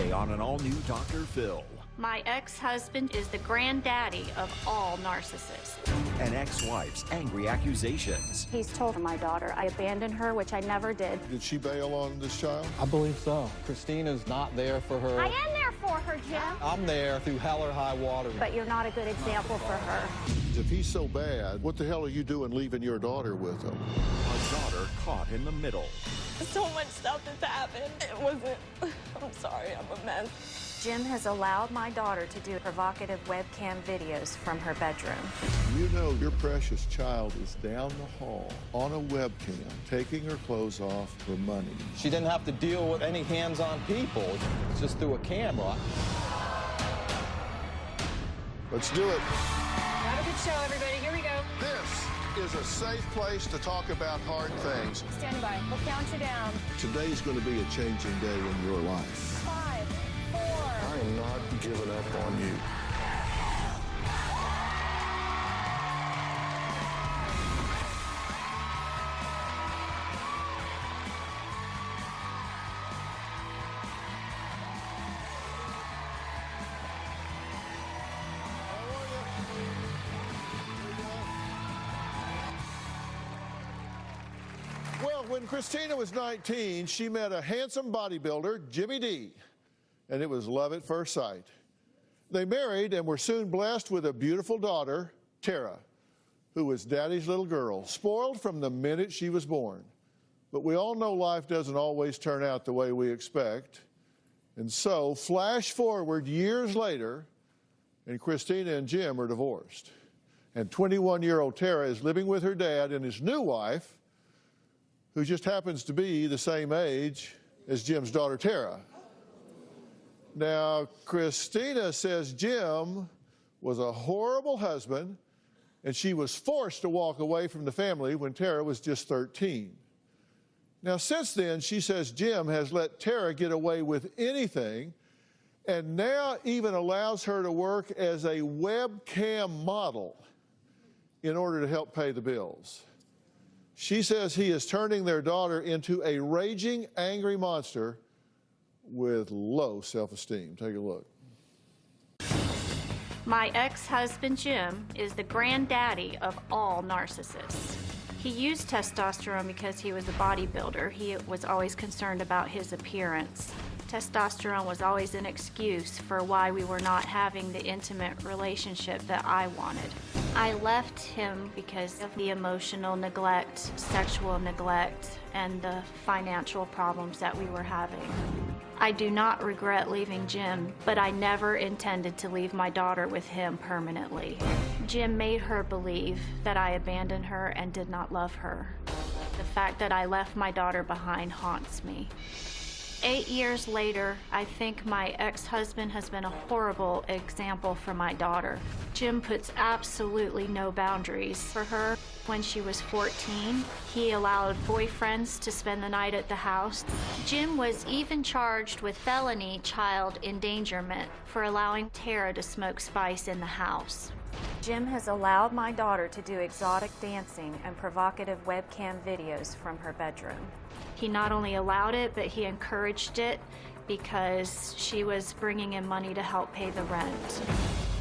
Today on an all-new Dr. Phil. My ex-husband is the granddaddy of all narcissists. An ex-wife's angry accusations. He's told my daughter I abandoned her, which I never did. Did she bail on this child? I believe so. Christina's not there for her. I am there for her, Jim. I'm there through hell or high water. But you're not a good example for her. If he's so bad, what the hell are you doing leaving your daughter with him? A daughter caught in the middle. So much stuff has happened. It wasn't, I'm sorry, I'm a mess. Jim has allowed my daughter to do provocative webcam videos from her bedroom. You know your precious child is down the hall on a webcam, taking her clothes off for money. She didn't have to deal with any hands-on people. It's just through a camera. Let's do it. Have a good show, everybody. Here we go. This is a safe place to talk about hard things. Stand by. We'll count you down. Today's going to be a changing day in your life. 5, 4. I am not giving up on you. Well, when Christina was 19, she met a handsome bodybuilder, Jimmy D, and it was love at first sight. They married and were soon blessed with a beautiful daughter, Tara, who was Daddy's little girl, spoiled from the minute she was born. But we all know life doesn't always turn out the way we expect. And so, flash forward years later, and Christina and Jim are divorced. And 21-year-old Tara is living with her dad and his new wife, who just happens to be the same age as Jim's daughter, Tara. Now, Christina says Jim was a horrible husband, and she was forced to walk away from the family when Tara was just 13. Now, since then, she says Jim has let Tara get away with anything, and now even allows her to work as a webcam model in order to help pay the bills. She says he is turning their daughter into a raging, angry monster with low self-esteem. Take a look. My ex-husband, Jim, is the granddaddy of all narcissists. He used testosterone because he was a bodybuilder. He was always concerned about his appearance. Testosterone was always an excuse for why we were not having the intimate relationship that I wanted. I left him because of the emotional neglect, sexual neglect, and the financial problems that we were having. I do not regret leaving Jim, but I never intended to leave my daughter with him permanently. Jim made her believe that I abandoned her and did not love her. The fact that I left my daughter behind haunts me. 8 years later, I think my ex-husband has been a horrible example for my daughter. Jim puts absolutely no boundaries for her. When she was 14, he allowed boyfriends to spend the night at the house. Jim was even charged with felony child endangerment for allowing Tara to smoke spice in the house. Jim has allowed my daughter to do exotic dancing and provocative webcam videos from her bedroom. He not only allowed it, but he encouraged it because she was bringing in money to help pay the rent.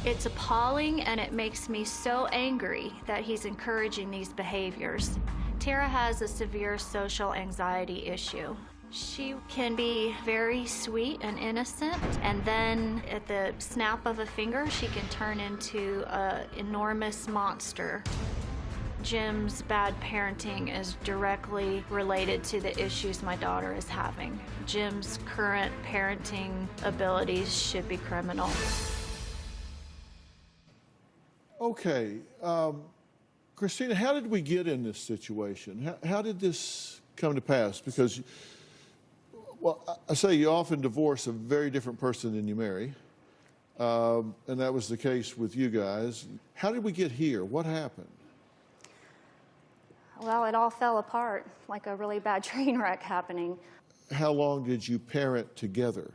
It's appalling, and it makes me so angry that he's encouraging these behaviors. Tara has a severe social anxiety issue. She can be very sweet and innocent, and then at the snap of a finger, she can turn into an enormous monster. Jim's bad parenting is directly related to the issues my daughter is having. Jim's current parenting abilities should be criminal. Okay, Christina, how did we get in this situation? How did this come to pass? Because, well, I say you often divorce a very different person than you marry, and that was the case with you guys. How did we get here? What happened? Well, it all fell apart, like a really bad train wreck happening. How long did you parent together?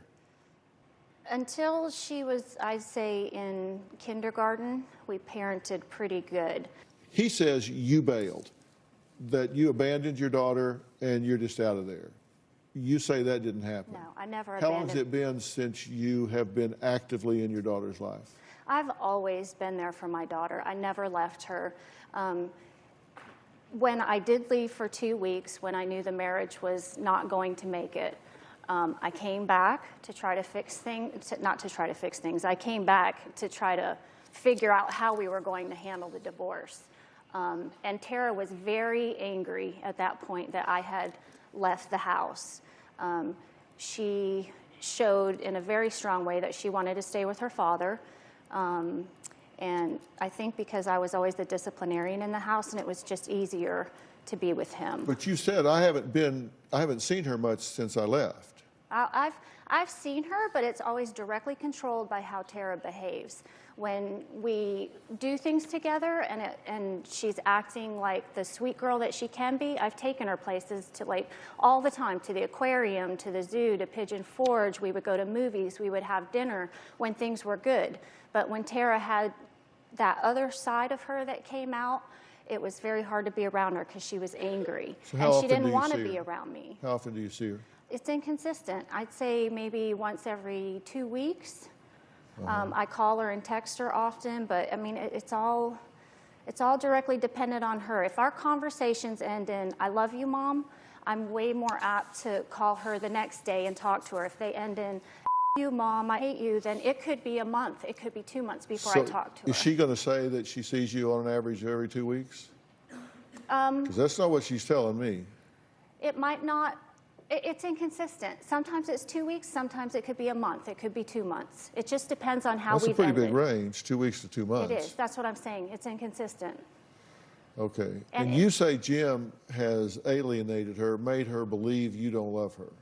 Until she was, I'd say, in kindergarten, we parented pretty good. He says you bailed, that you abandoned your daughter and you're just out of there. you say that didn't happen. No, I never How long abandoned. has it been since you have been actively in your daughter's life? I've always been there for my daughter. I never left her. When I did leave for 2 weeks, when I knew the marriage was not going to make it, I came back to try to fix things, not to try to fix things. I came back to try to figure out how we were going to handle the divorce. And Tara was very angry at that point that I had left the house. She showed in a very strong way that she wanted to stay with her father. And I think because I was always the disciplinarian in the house, and it was just easier to be with him. But you said I haven't seen her much since I left. I've seen her, but it's always directly controlled by how Tara behaves. When we do things together and she's acting like the sweet girl that she can be, I've taken her places to, like, all the time, to the aquarium, to the zoo, to Pigeon Forge. We would go to movies. We would have dinner when things were good. But when Tara had that other side of her that came out, it was very hard to be around her because she was angry. So how and she often do didn't you want to see be her? around me. How often do you see her? It's inconsistent. I'd say maybe once every 2 weeks. I call her and text her often, but I mean, it's all directly dependent on her. If our conversations end in "I love you, Mom," I'm way more apt to call her the next day and talk to her. If they end in "you, Mom, I hate you," then it could be a month, it could be 2 months before I talk to her. Is she going to say that she sees you on an average every 2 weeks? Because that's not what she's telling me. It might not. It's inconsistent. Sometimes it's 2 weeks. Sometimes it could be a month. It could be 2 months. It just depends on how That's a we've pretty ended. big range, 2 weeks to 2 months. It is. That's what I'm saying. It's inconsistent. Okay. And And you say Jim has alienated her, made her believe you don't love her.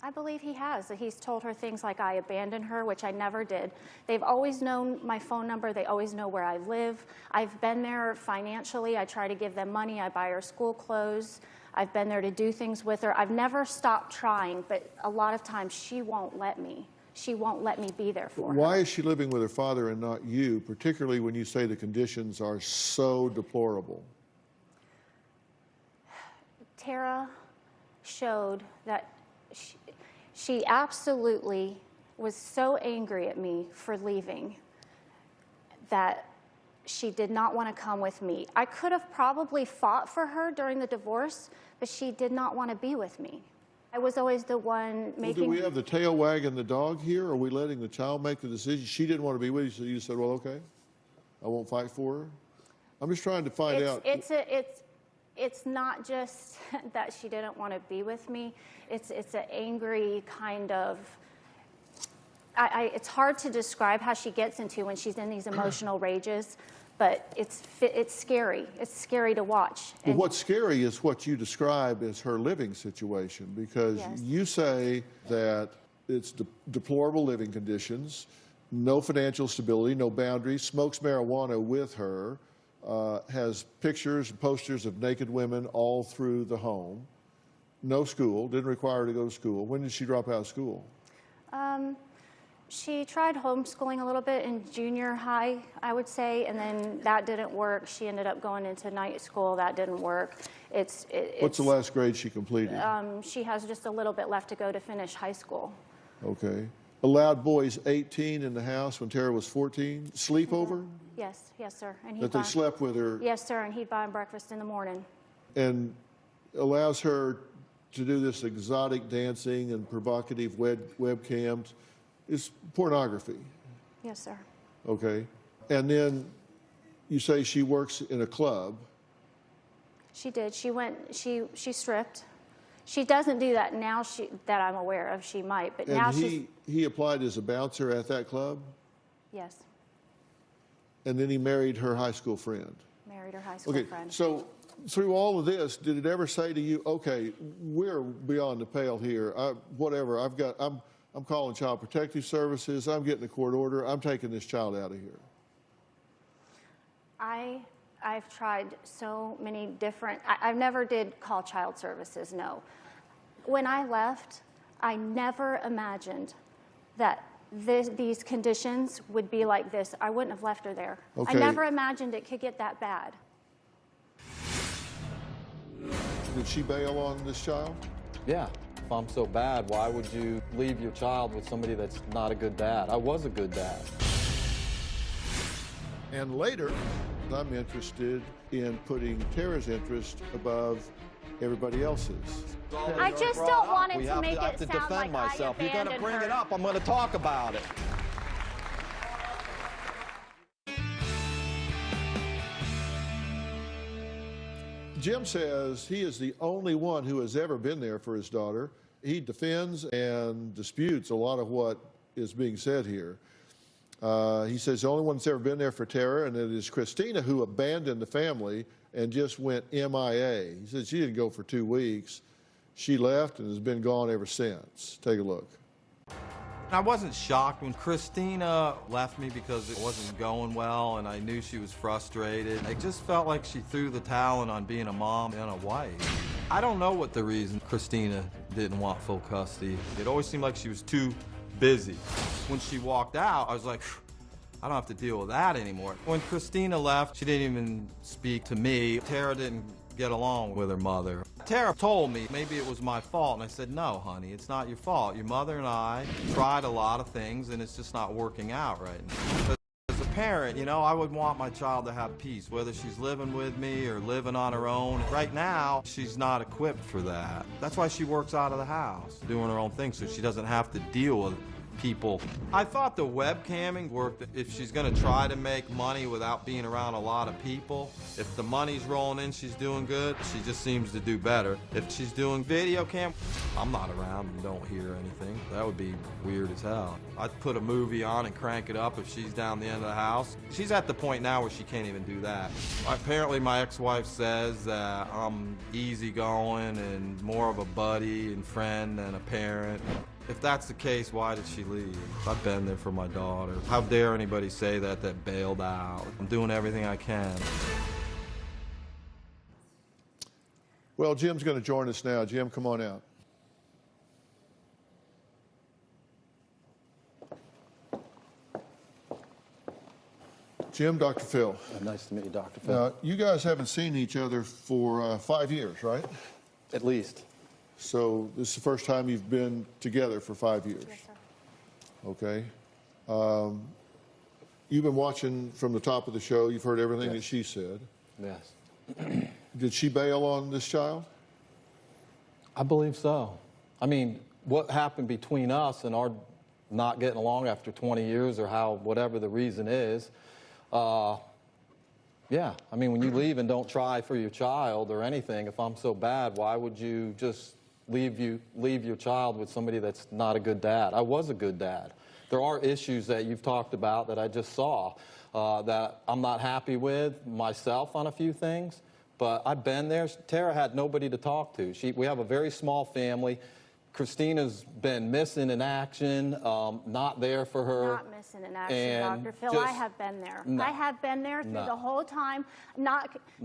I believe he has. He's told her things like I abandoned her, which I never did. They've always known my phone number. They always know where I live. I've been there financially. I try to give them money. I buy her school clothes. I've been there to do things with her. I've never stopped trying, but a lot of times she won't let me. She won't let me be there for her. Why is she living with her father and not you, particularly when you say the conditions are so deplorable? Tara showed that she absolutely was so angry at me for leaving that she did not want to come with me. I could have probably fought for her during the divorce, but she did not want to be with me. I was always the one making... Well, do we have the tail wagging the dog here? Are we letting the child make the decision? She didn't want to be with you, so you said, well, okay, I won't fight for her? I'm just trying to find out. It's not just that she didn't want to be with me. It's an angry kind of... it's hard to describe how she gets into when she's in these emotional rages, but it's scary. It's scary to watch. Well, what's scary is what you describe as her living situation, because Yes. you say that it's deplorable living conditions, no financial stability, no boundaries, smokes marijuana with her, has pictures and posters of naked women all through the home, no school, didn't require her to go to school. When did she drop out of school? She tried homeschooling a little bit in junior high, I would say, and then that didn't work. She ended up going into night school. That didn't work. What's the last grade she completed? She has just a little bit left to go to finish high school. Okay. Allowed boys 18 in the house when Tara was 14? Sleepover? Yes, sir. And That they slept with her? Yes, sir, and he'd buy them breakfast in the morning. And allows her to do this exotic dancing and provocative webcams. It's pornography. Yes, sir. Okay. And then you say she works in a club. She did. She stripped. She doesn't do that now that I'm aware of. She might, but now And he applied as a bouncer at that club? Yes, And then he married her high school friend. married her high school Okay, friend. so through all of this, did it ever say to you, okay, we're beyond the pale here, I'm calling Child Protective Services, I'm getting a court order, I'm taking this child out of here? I've tried so many different, I never did call child services, no. When I left, I never imagined that these conditions would be like this. I wouldn't have left her there. Okay. I never imagined it could get that bad. Did she bail on this child? Yeah. if I'm so bad, why would you leave your child with somebody that's not a good dad? I was a good dad. And later, I'm interested in putting Tara's interest above everybody else's. I just don't want it to make I have it to sound defend like myself. I You're going to abandoned bring her. it up. I'm going to talk about it. Jim says he is the only one who has ever been there for his daughter. He defends and disputes a lot of what is being said here. He says the only one that's ever been there for Tara, and it is Christina who abandoned the family and just went MIA. He says she didn't go for 2 weeks. She left and has been gone ever since. Take a look. I wasn't shocked when Christina left me because it wasn't going well and I knew she was frustrated. It just felt like she threw the towel in on being a mom and a wife. I don't know what the reason Christina didn't want full custody. It always seemed like she was too busy. When she walked out, I was like, I don't have to deal with that anymore. When Christina left, she didn't even speak to me. Tara didn't get along with her mother. Tara told me maybe it was my fault, and I said, no, honey, it's not your fault. Your mother and I tried a lot of things, and it's just not working out right now. But as a parent, you know, I would want my child to have peace, whether she's living with me or living on her own. Right now, she's not equipped for that. That's why she works out of the house, doing her own thing, so she doesn't have to deal with people. I thought the webcamming worked. If she's going to try to make money without being around a lot of people, if the money's rolling in, she's doing good, she just seems to do better. If she's doing video cam, I'm not around and don't hear anything. That would be weird as hell. I'd put a movie on and crank it up if she's down the end of the house. She's at the point now where she can't even do that. Apparently my ex-wife says that I'm easygoing and more of a buddy and friend than a parent. If that's the case, why did she leave? I've been there for my daughter. How dare anybody say that bailed out? I'm doing everything I can. Well, Jim's going to join us now. Jim, come on out. Jim, Dr. Phil. Nice to meet you, Dr. Phil. Now, you guys haven't seen each other for 5 years, right? At least. So this is the first time you've been together for 5 years? Yes, sir. Okay. You've been watching from the top of the show. You've heard everything Yes. that she said. Yes. Did she bail on this child? I believe so. I mean, what happened between us and our not getting along after 20 years or whatever the reason is, yeah, I mean, when you leave and don't try for your child or anything, if I'm so bad, why would you just leave your child with somebody that's not a good dad? I was a good dad. There are issues that you've talked about that I just saw that I'm not happy with myself on a few things, but I've been there. Tara had nobody to talk to. We have a very small family. Christina's been missing in action, not there for her. Not missing in action, And Dr. Phil. just- I have been there. No. I have been there through No. the whole time. No.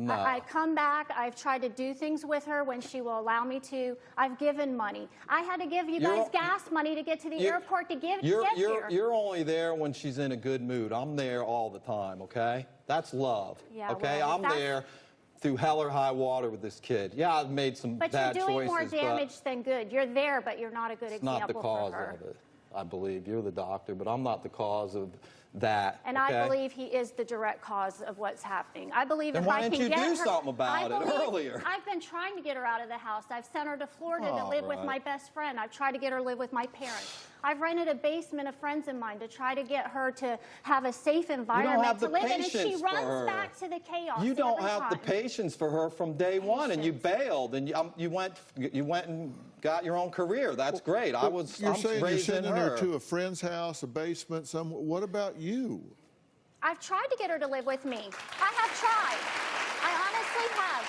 I come back. I've tried to do things with her when she will allow me to. I've given money. I had to give you guys gas money to get to the airport to get here. You're only there when she's in a good mood. I'm there all the time, okay? That's love, Yeah, okay? well, I'm there through hell or high water with this kid. Yeah, I've made some But bad you're doing choices, more damage than good. You're there, but you're not a good it's not the example cause for her. of it, I believe. You're the doctor, but I'm not the cause of that, And okay? I believe he is the direct cause of what's happening. I believe Then if why I can didn't you get do her, something about I it believe- earlier? I've been trying to get her out of the house. I've sent her to Florida to Oh, live with right. my best friend. I've tried to get her to live with my parents. I've rented a basement of friends of mine to try to get her to have a safe environment have to the live in, and she patience for runs her. back to the chaos. You don't every have the time. patience for her from day one, and you bailed, and you went and got your own career. That's great. I'm You're saying you're raising sending her. her to a friend's house, a basement, what about you? I've tried to get her to live with me. I have tried. I honestly have.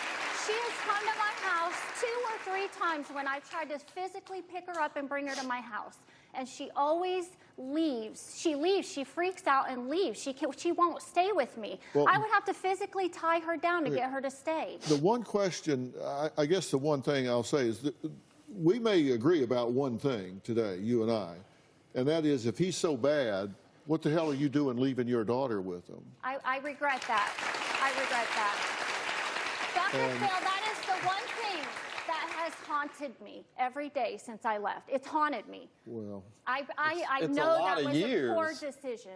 She has come to my house 2 or 3 times when I've tried to physically pick her up and bring her to my house. And she always leaves. She leaves. She freaks out and leaves. She won't stay with me. Well, I would have to physically tie her down to get her to stay. The one question, I guess the one thing I'll say is that we may agree about one thing today, you and I, and that is if he's so bad, what the hell are you doing leaving your daughter with him? I regret that. I regret that. Dr. Phil, that is the one thing that has haunted me every day since I left. It's haunted me. Well, I it's know a lot that of was years. a poor decision.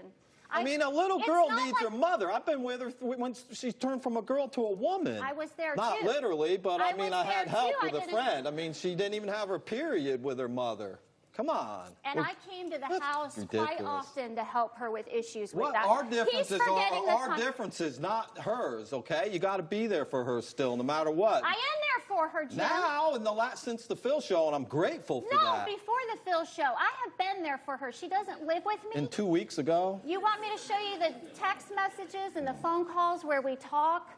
I mean, a little it's girl not needs like- her mother. I've been with her when she's turned from a girl to a woman. I was there, Not too. literally, but I mean, was I had there, help too. with I a didn't- friend. I mean, she didn't even have her period with her mother. Come on. And I came to the That's house quite ridiculous. often to help her with issues with What that. our He's differences forgetting the are our time- differences, not hers. Okay, you got to be there for her still, no matter what. I am there for her, Jim. Now, since the Phil show, and I'm grateful for No, that. before the Phil show. I have been there for her. She doesn't live with me. And 2 weeks ago. You want me to show you the text messages and the phone calls where we talk?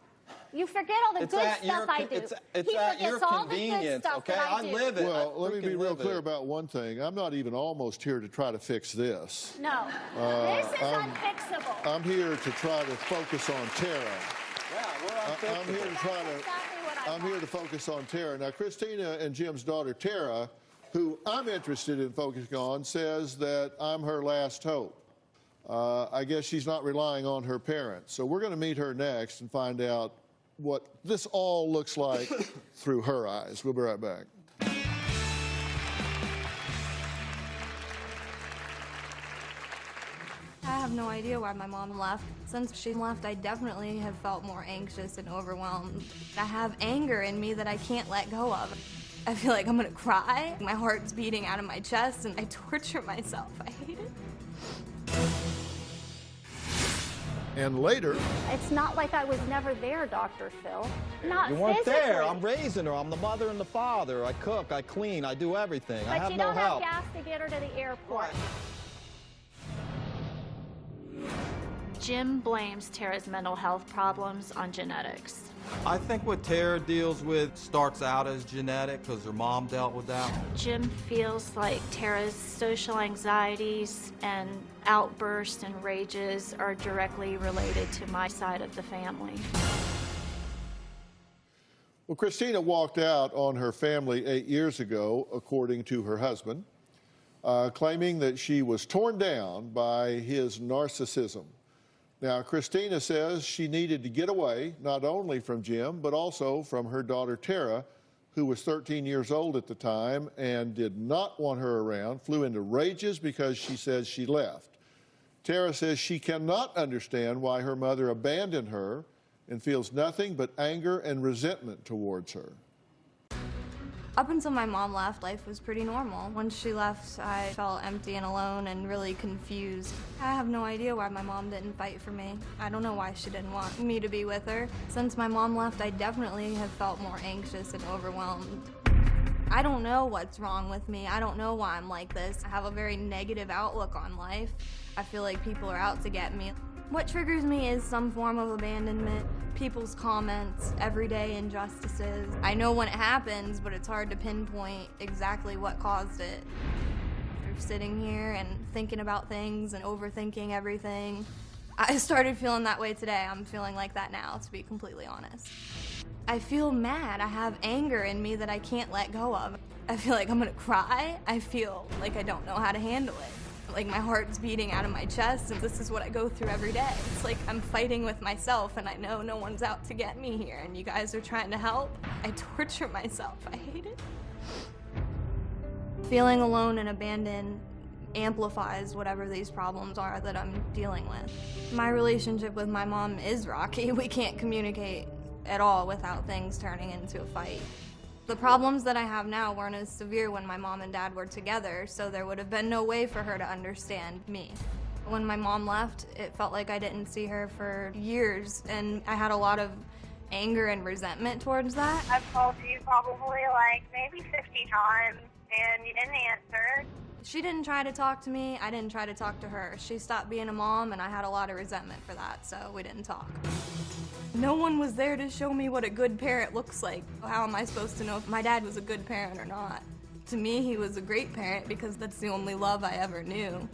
You forget all the It's good at your stuff I do. it's He at your forgets all the good convenience, stuff okay? that I I do. live it. well, I let me be freaking real live clear it. about one thing. I'm not even almost here to try to fix this. No, this is unfixable. I'm here to try to focus on Tara. Yeah, we're I'm here to That's try to. exactly what I I'm here to focus on Tara. Now, Christina and Jim's daughter, Tara, who I'm interested in focusing on, says that I'm her last hope. I guess she's not relying on her parents. So we're going to meet her next and find out what this all looks like through her eyes. We'll be right back. I have no idea why my mom left. Since she left, I definitely have felt more anxious and overwhelmed. I have anger in me that I can't let go of. I feel like I'm gonna cry. My heart's beating out of my chest and I torture myself. I hate it. And later, It's not like I was never there, Dr. Phil. Not You weren't physically. there. I'm raising her. I'm the mother and the father. I cook, I clean, I do everything. I But have you no don't help. have gas to get her to the airport. Jim blames Tara's mental health problems on genetics. I think what Tara deals with starts out as genetic because her mom dealt with that. Jim feels like Tara's social anxieties and outbursts and rages are directly related to my side of the family. well, Christina walked out on her family 8 years ago, according to her husband, claiming that she was torn down by his narcissism. Now, Christina says she needed to get away, not only from Jim, but also from her daughter Tara, who was 13 years old at the time and did not want her around, flew into rages because she says she left. Tara says she cannot understand why her mother abandoned her and feels nothing but anger and resentment towards her. Up until my mom left, life was pretty normal. Once she left, I felt empty and alone and really confused. I have no idea why my mom didn't fight for me. I don't know why she didn't want me to be with her. Since my mom left, I definitely have felt more anxious and overwhelmed. I don't know what's wrong with me. I don't know why I'm like this. I have a very negative outlook on life. I feel like people are out to get me. What triggers me is some form of abandonment, people's comments, everyday injustices. I know when it happens, but it's hard to pinpoint exactly what caused it. Through sitting here and thinking about things and overthinking everything. I started feeling that way today. I'm feeling like that now, to be completely honest. I feel mad. I have anger in me that I can't let go of. I feel like I'm gonna cry. I feel like I don't know how to handle it. Like my heart's beating out of my chest, and this is what I go through every day. It's like I'm fighting with myself, and I know no one's out to get me here, and you guys are trying to help. I torture myself. I hate it. Feeling alone and abandoned amplifies whatever these problems are that I'm dealing with. My relationship with my mom is rocky. We can't communicate at all without things turning into a fight. The problems that I have now weren't as severe when my mom and dad were together, so there would have been no way for her to understand me. When my mom left, it felt like I didn't see her for years, and I had a lot of anger and resentment towards that. I've called you probably like maybe 50 times, and you didn't answer. She didn't try to talk to me, I didn't try to talk to her. She stopped being a mom, and I had a lot of resentment for that, so we didn't talk. No one was there to show me what a good parent looks like. How am I supposed to know if my dad was a good parent or not? To me, he was a great parent because that's the only love I ever knew.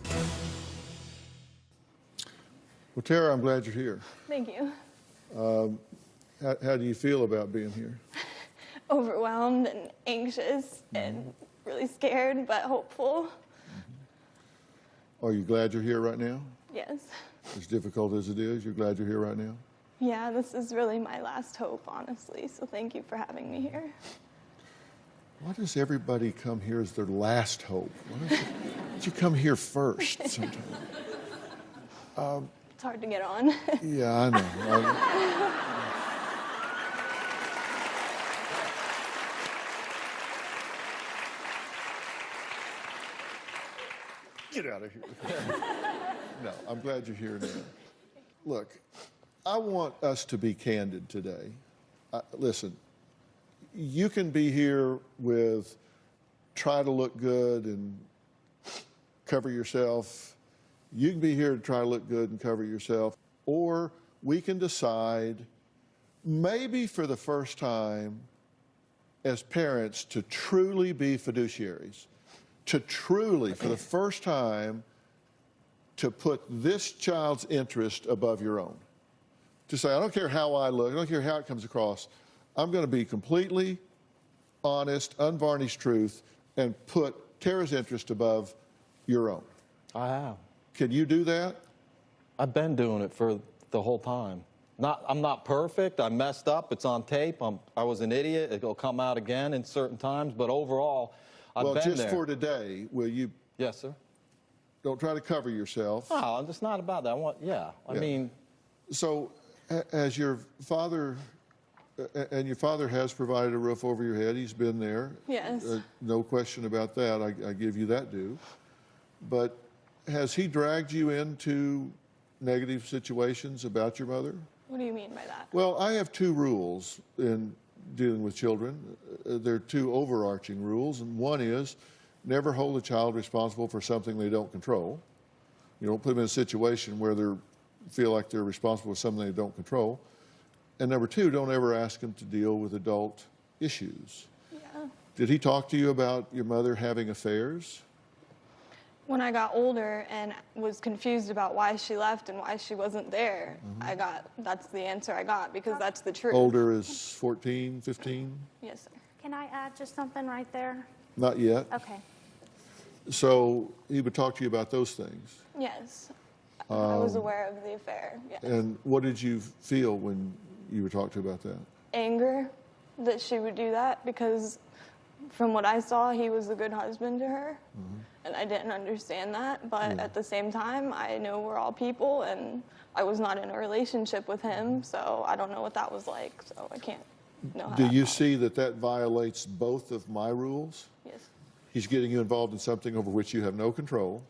Well, Tara, I'm glad you're here. Thank you. How do you feel about being here? Overwhelmed and anxious and really scared, but hopeful. Are you glad you're here right now? Yes. As difficult as it is, you're glad you're here right now? Yeah, this is really my last hope, honestly, so thank you for having me here. Why does everybody come here as their last hope? Why don't you come here first sometimes? It's hard to get on. Yeah, I know. Get out of here. No, I'm glad you're here now. Look, I want us to be candid today. Listen, you can be here with try to look good and cover yourself. You can be here to try to look good and cover yourself. Or we can decide, maybe for the first time as parents, to truly be fiduciaries. To truly, for the first time, to put this child's interest above your own. To say, I don't care how I look, I don't care how it comes across, I'm going to be completely honest, unvarnished truth, and put Tara's interest above your own. I have. Can you do that? I've been doing it for the whole time. I'm not perfect. I messed up. It's on tape. I was an idiot. It'll come out again in certain times, but overall, I've been there. Well, just for today, will you? Yes, sir. Don't try to cover yourself. No, it's not about that. I mean. So, as your father, and your father has provided a roof over your head, he's been there. Yes. No question about that. I give you that due. But has he dragged you into negative situations about your mother? What do you mean by that? Well, I have two rules in dealing with children. There are two overarching rules, and one is never hold a child responsible for something they don't control. You don't put them in a situation where they feel like they're responsible for something they don't control. And number two, don't ever ask them to deal with adult issues. Yeah. Did he talk to you about your mother having affairs? When I got older and was confused about why she left and why she wasn't there, that's the answer I got, because that's the truth. Older is 14, 15? Yes, sir. Can I add just something right there? Not yet. Okay. So he would talk to you about those things. Yes. I was aware of the affair, yes. And what did you feel when you were talked to about that? Anger that she would do that, because from what I saw, he was a good husband to her. And I didn't understand that, but at the same time, I know we're all people, and I was not in a relationship with him, so I don't know what that was like, so I can't know how Do that you felt. see that that violates both of my rules? Yes. He's getting you involved in something over which you have no control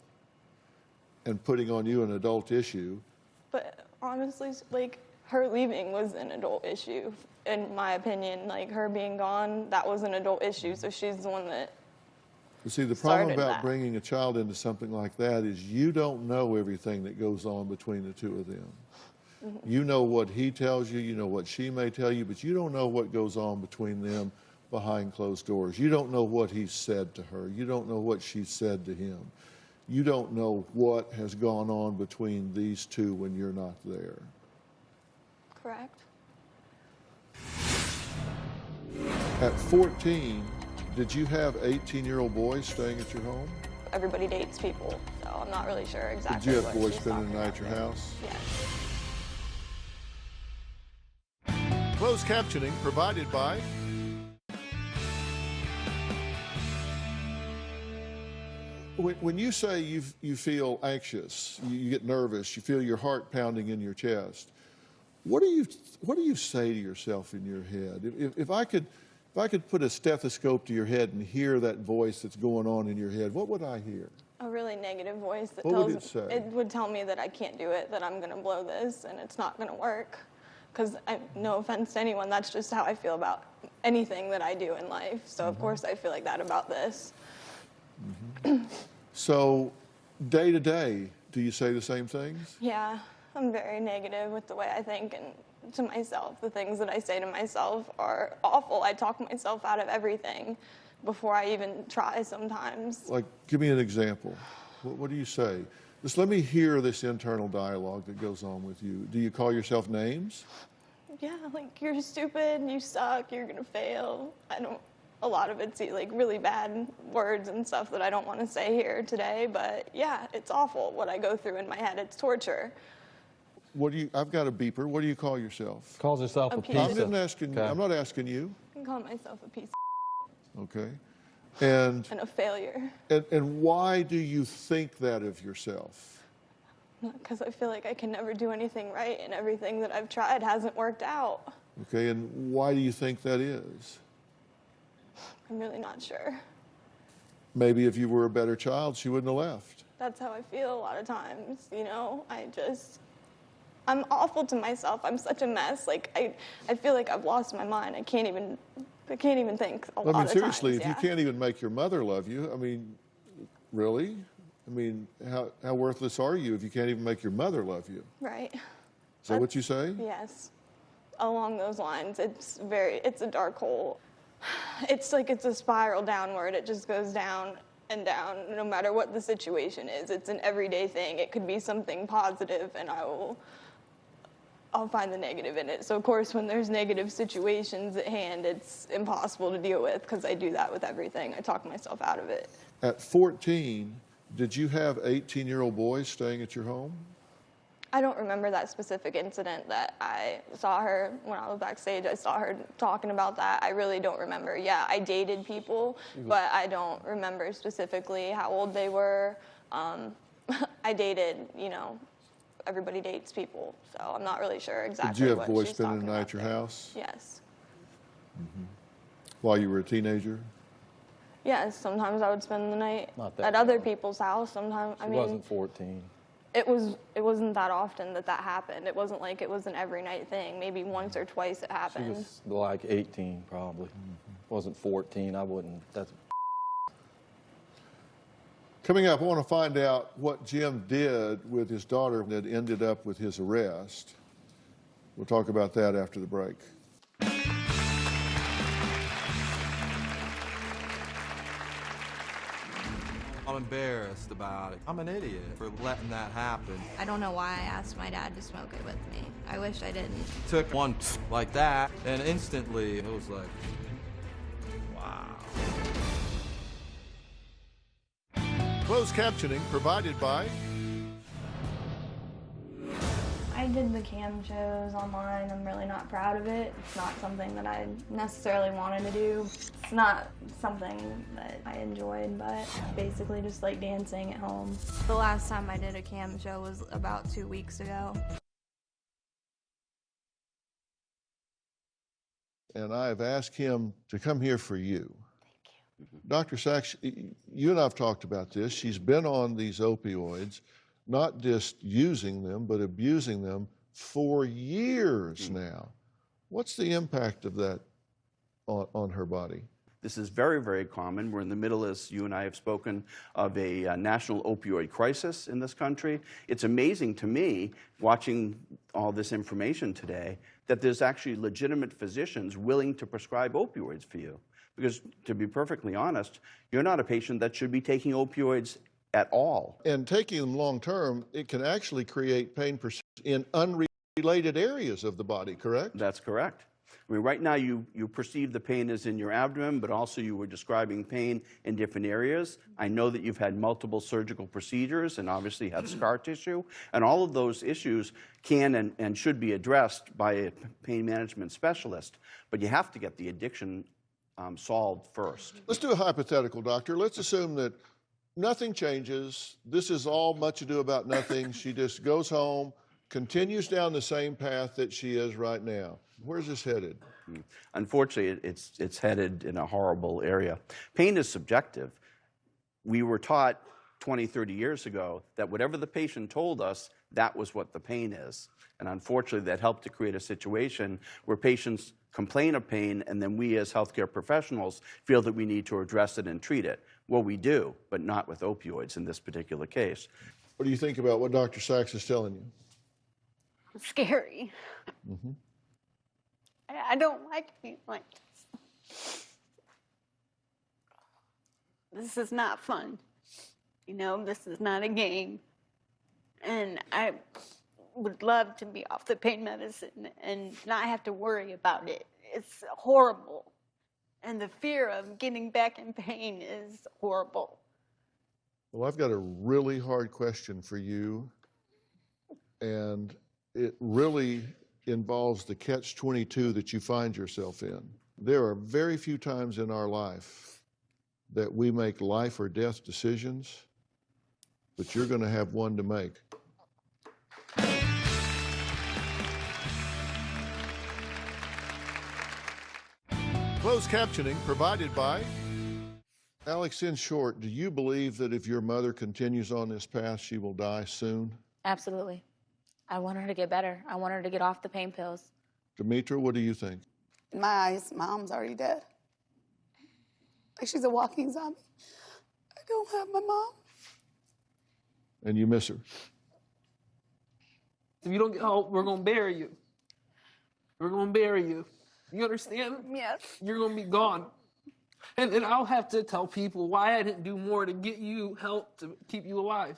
and putting on you an adult issue. But honestly, like, her leaving was an adult issue, in my opinion. Like, her being gone, that was an adult issue, so she's the one that You see, the problem started about that. bringing a child into something like that is you don't know everything that goes on between the two of them. You know what he tells you, you know what she may tell you, but you don't know what goes on between them behind closed doors. You don't know what he said to her. You don't know what she said to him. You don't know what has gone on between these two when you're not there. correct. At 14, did you have 18-year-old boys staying at your home? Everybody dates people, so I'm not really sure Did exactly you have what boys she's spending the talking night at your about. house? Yes. Closed captioning provided by When you say you feel anxious, you get nervous, you feel your heart pounding in your chest, what do you say to yourself in your head? If I could put a stethoscope to your head and hear that voice that's going on in your head, what would I hear? A really negative voice that What tells would it say? It would tell me that I can't do it, that I'm going to blow this, and it's not going to work. Because, no offense to anyone, that's just how I feel about anything that I do in life. So, of course, I feel like that about this. So, day to day, do you say the same things? Yeah, I'm very negative with the way I think and to myself. The things that I say to myself are awful. I talk myself out of everything before I even try sometimes. Like, give me an example. What do you say? Just let me hear this internal dialogue that goes on with you. Do you call yourself names? Yeah, like, you're stupid, you suck, you're gonna fail. A lot of it's like really bad words and stuff that I don't want to say here today, but yeah, it's awful what I go through in my head. It's torture. I've got a beeper. What do you call yourself? Calls herself A a piece pizza. of- I'm not asking you. I can call myself a piece Okay. And and a failure. and why do you think that of yourself? Because I feel like I can never do anything right, and everything that I've tried hasn't worked out. Okay, and why do you think that is? I'm really not sure. Maybe if you were a better child, she wouldn't have left. That's how I feel a lot of times, I'm awful to myself. I'm such a mess. Like, I feel like I've lost my mind. I can't even think a lot of times. Seriously, if yeah. you can't even make your mother love you, really? How worthless are you if you can't even make your mother love you? Right. Is that what you say? Yes. Along those lines, it's a dark hole. It's like it's a spiral downward. It just goes down and down, no matter what the situation is. It's an everyday thing. It could be something positive, and I'll find the negative in it. So, of course, when there's negative situations at hand, it's impossible to deal with because I do that with everything. I talk myself out of it. At 14, did you have 18-year-old boys staying at your home? I don't remember that specific incident that I saw her when I was backstage. I saw her talking about that. I really don't remember. Yeah, I dated people, but I don't remember specifically how old they were. I dated, everybody dates people, so I'm not really sure exactly Did you have what boys she's spending talking the night about at your there. house? Yes. While you were a teenager? Yes, sometimes I would spend the night Not that at other young. people's house. Sometimes, She wasn't 14. It wasn't that often that happened. It wasn't like it was an every night thing. Maybe once or twice it She happened. was like 18 probably. Wasn't 14. I wouldn't. That's Coming up, I want to find out what Jim did with his daughter that ended up with his arrest. We'll talk about that after the break. I'm embarrassed about it. I'm an idiot for letting that happen. I don't know why I asked my dad to smoke it with me. I wish I didn't. Took one like that, and instantly it was like, wow. Closed captioning provided by I did the cam shows online. I'm really not proud of it. It's not something that I necessarily wanted to do. It's not something that I enjoyed, but basically just like dancing at home. The last time I did a cam show was about 2 weeks ago. and I have asked him to come here for you. Thank you. Dr. Sachs, you and I have talked about this. She's been on these opioids, not just using them, but abusing them for years now. What's the impact of that on her body? This is very, very common. We're in the middle, as you and I have spoken, of a national opioid crisis in this country. It's amazing to me, watching all this information today, that there's actually legitimate physicians willing to prescribe opioids for you. Because, to be perfectly honest, you're not a patient that should be taking opioids at all. And taking them long term, it can actually create pain in unrelated areas of the body, correct? That's correct. I mean, right now you perceive the pain as in your abdomen, but also you were describing pain in different areas. I know that you've had multiple surgical procedures and obviously have scar tissue. And all of those issues can and should be addressed by a pain management specialist. But you have to get the addiction solved first. Let's do a hypothetical, doctor. Let's assume that nothing changes. This is all much ado about nothing. She just goes home, continues down the same path that she is right now. Where's this headed? Unfortunately, it's headed in a horrible area. Pain is subjective. We were taught 20, 30 years ago that whatever the patient told us, that was what the pain is. And unfortunately, that helped to create a situation where patients complain of pain, and then we as healthcare professionals feel that we need to address it and treat it. Well, we do, but not with opioids in this particular case. What do you think about what Dr. Sachs is telling you? Scary. Mm-hmm. I don't like being like this. This is not fun. You know, this is not a game. And I would love to be off the pain medicine and not have to worry about it. It's horrible. And the fear of getting back in pain is horrible. Well, I've got a really hard question for you, and it really involves the catch-22 that you find yourself in. There are very few times in our life that we make life or death decisions, but you're going to have one to make. Closed captioning provided by Alex. In short, do you believe that if your mother continues on this path, she will die soon? Absolutely. I want her to get better. I want her to get off the pain pills. Demetra, what do you think? In my eyes, Mom's already dead. Like she's a walking zombie. I don't have my mom. And you miss her? If you don't get help, we're going to bury you. We're going to bury you. You understand? Yes. You're going to be gone. And I'll have to tell people why I didn't do more to get you help to keep you alive.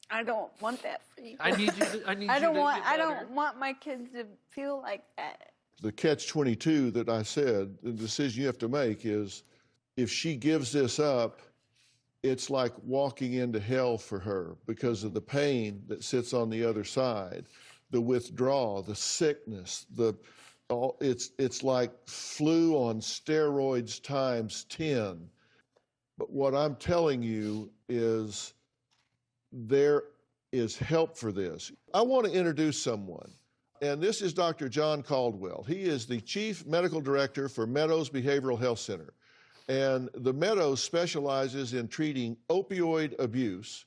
I don't want that for you. I need you to, I need I you don't to want. get I better. don't want my kids to feel like that. The catch-22 that I said, the decision you have to make is, if she gives this up, it's like walking into hell for her because of the pain that sits on the other side, the withdrawal, the sickness, it's like flu on steroids times 10. But what I'm telling you is there is help for this. I want to introduce someone, and this is Dr. John Caldwell. He is the Chief Medical Director for Meadows Behavioral Health Center. And the Meadows specializes in treating opioid abuse,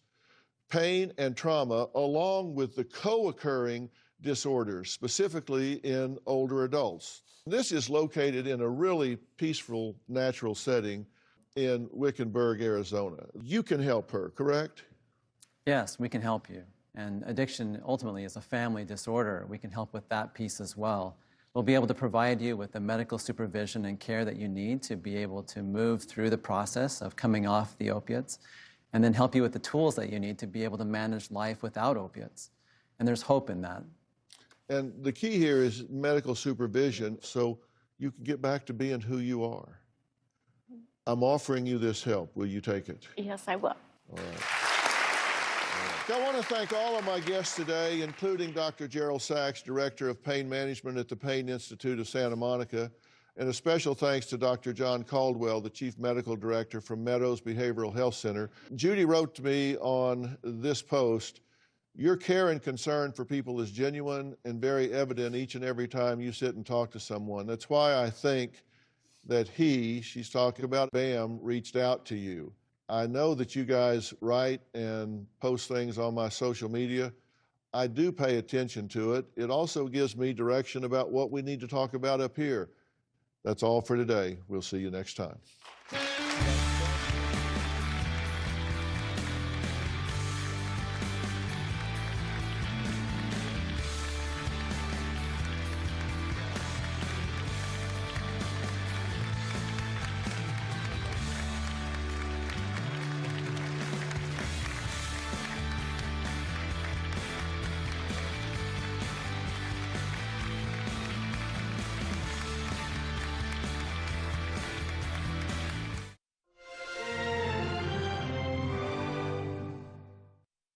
pain, and trauma, along with the co-occurring disorders, specifically in older adults. This is located in a really peaceful, natural setting in Wickenburg, Arizona. You can help her, correct? Yes, we can help you. And addiction ultimately is a family disorder. We can help with that piece as well. We'll be able to provide you with the medical supervision and care that you need to be able to move through the process of coming off the opiates, and then help you with the tools that you need to be able to manage life without opiates. And there's hope in that. And the key here is medical supervision so you can get back to being who you are. I'm offering you this help. Will you take it? Yes, I will. All right. I want to thank all of my guests today, including Dr. Gerald Sachs, Director of Pain Management at the Pain Institute of Santa Monica, and a special thanks to Dr. John Caldwell, the Chief Medical Director from Meadows Behavioral Health Center. Judy wrote to me on this post, "Your care and concern for people is genuine and very evident each and every time you sit and talk to someone. That's why I think that she's talking about BAM, reached out to you. I know that you guys write and post things on my social media. I do pay attention to it. It also gives me direction about what we need to talk about up here. That's all for today. We'll see you next time."